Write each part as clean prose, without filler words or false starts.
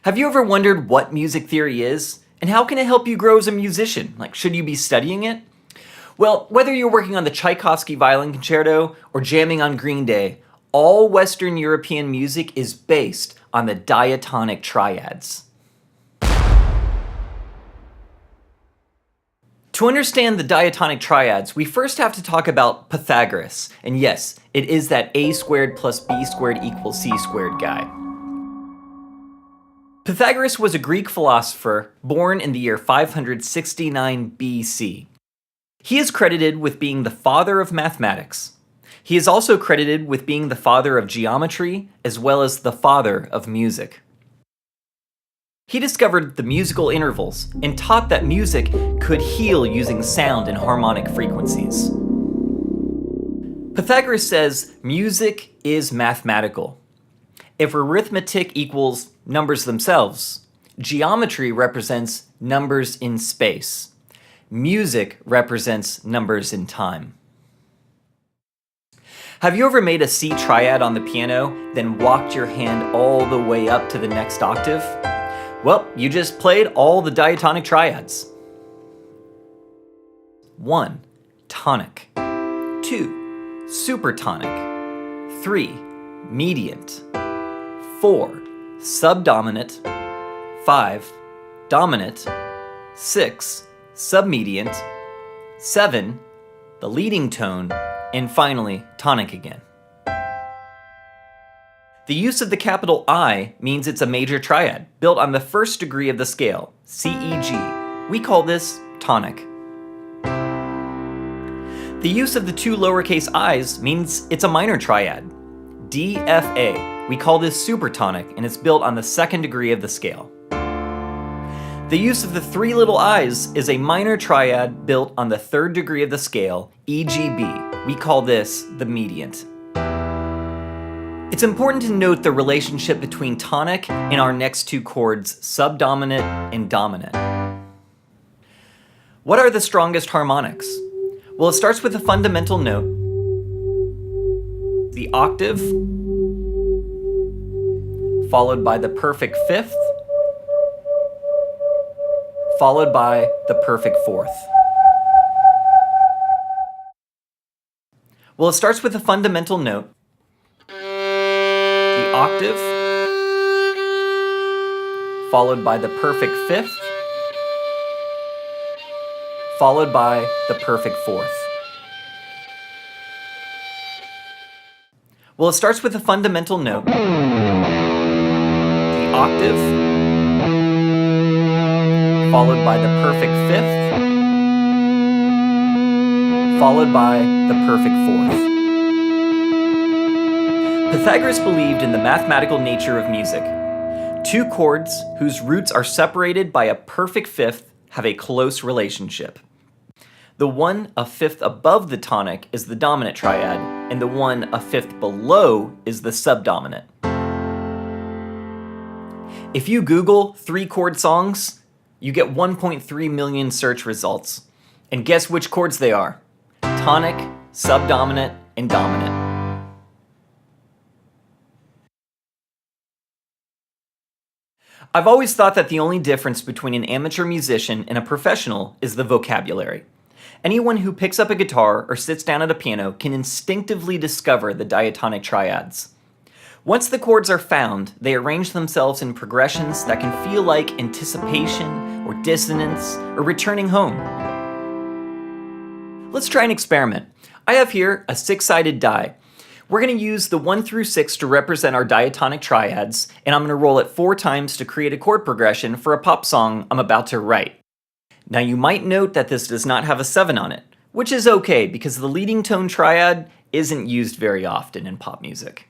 Have you ever wondered what music theory is? And how can it help you grow as a musician? Like, should you be studying it? Well, whether you're working on the Tchaikovsky Violin Concerto or jamming on Green Day, all Western European music is based on the Diatonic Triads. To understand the Diatonic Triads, we first have to talk about Pythagoras. And yes, it is that a squared plus b squared equals c squared guy. Pythagoras was a Greek philosopher born in the year 569 BC. He is credited with being the father of mathematics. He is also credited with being the father of geometry, as well as the father of music. He discovered the musical intervals and taught that music could heal using sound and harmonic frequencies. Pythagoras says music is mathematical. If arithmetic equals numbers themselves, geometry represents numbers in space. Music represents numbers in time. Have you ever made a C triad on the piano, then walked your hand all the way up to the next octave? Well, you just played all the diatonic triads. 1. Tonic. 2. Supertonic. 3. Mediant. 4. Subdominant. 5. Dominant. 6. Submediant. 7. The leading tone. And finally, tonic again. The use of the capital I means it's a major triad, built on the first degree of the scale, C, E, G. We call this tonic. The use of the two lowercase i's means it's a minor triad, D, F, A. We call this supertonic, and it's built on the second degree of the scale. The use of the three little i's is a minor triad built on the third degree of the scale, E, G, B. We call this the mediant. It's important to note the relationship between tonic and our next two chords, subdominant and dominant. What are the strongest harmonics? Well, it starts with a fundamental note, the octave, followed by the perfect fifth, followed by the perfect fourth. Well, it starts with a fundamental note, the octave, followed by the perfect fifth, followed by the perfect fourth. Well, it starts with a fundamental note, the octave, followed by the perfect fifth, followed by the perfect fourth. Pythagoras believed in the mathematical nature of music. Two chords whose roots are separated by a perfect fifth have a close relationship. The one a fifth above the tonic is the dominant triad, and the one a fifth below is the subdominant. If you Google 3-chord songs, you get 1.3 million search results. And guess which chords they are? Tonic, subdominant, and dominant. I've always thought that the only difference between an amateur musician and a professional is the vocabulary. Anyone who picks up a guitar or sits down at a piano can instinctively discover the diatonic triads. Once the chords are found, they arrange themselves in progressions that can feel like anticipation or dissonance or returning home. Let's try an experiment. I have here a 6-sided die. We're going to use the 1 through 6 to represent our diatonic triads, and I'm going to roll it 4 times to create a chord progression for a pop song I'm about to write. Now you might note that this does not have a 7 on it, which is okay because the leading tone triad isn't used very often in pop music.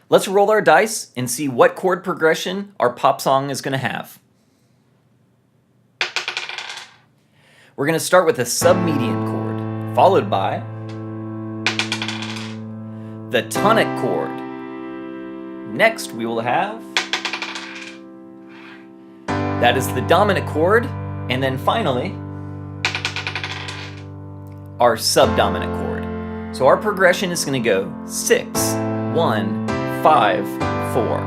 Let's roll our dice and see what chord progression our pop song is going to have. We're going to start with a submediant chord, followed by the tonic chord. Next we will have, that is the dominant chord, and then finally, our subdominant chord. So our progression is going to go 6, 1, 5, 4.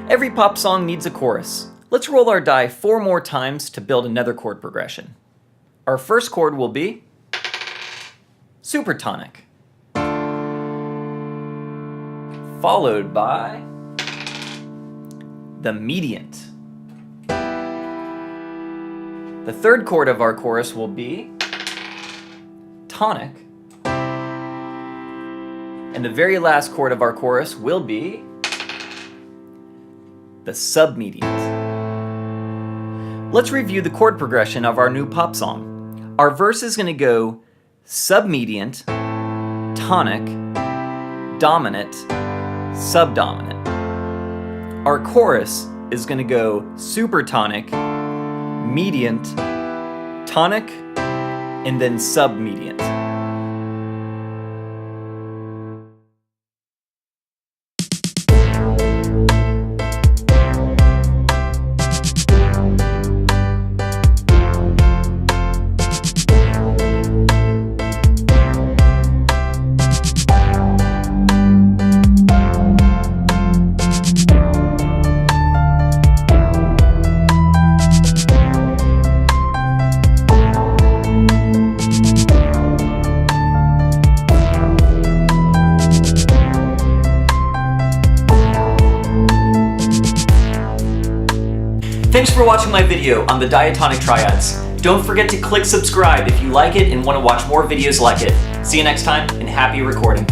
Every pop song needs a chorus. Let's roll our die 4 more times to build another chord progression. Our first chord will be supertonic, followed by the mediant. The third chord of our chorus will be tonic, and the very last chord of our chorus will be the submediant. Let's review the chord progression of our new pop song. Our verse is going to go submediant, tonic, dominant, subdominant. Our chorus is going to go supertonic, mediant, tonic, and then submediant. Thanks for watching my video on the Diatonic Triads. Don't forget to click subscribe if you like it and want to watch more videos like it. See you next time, and happy recording.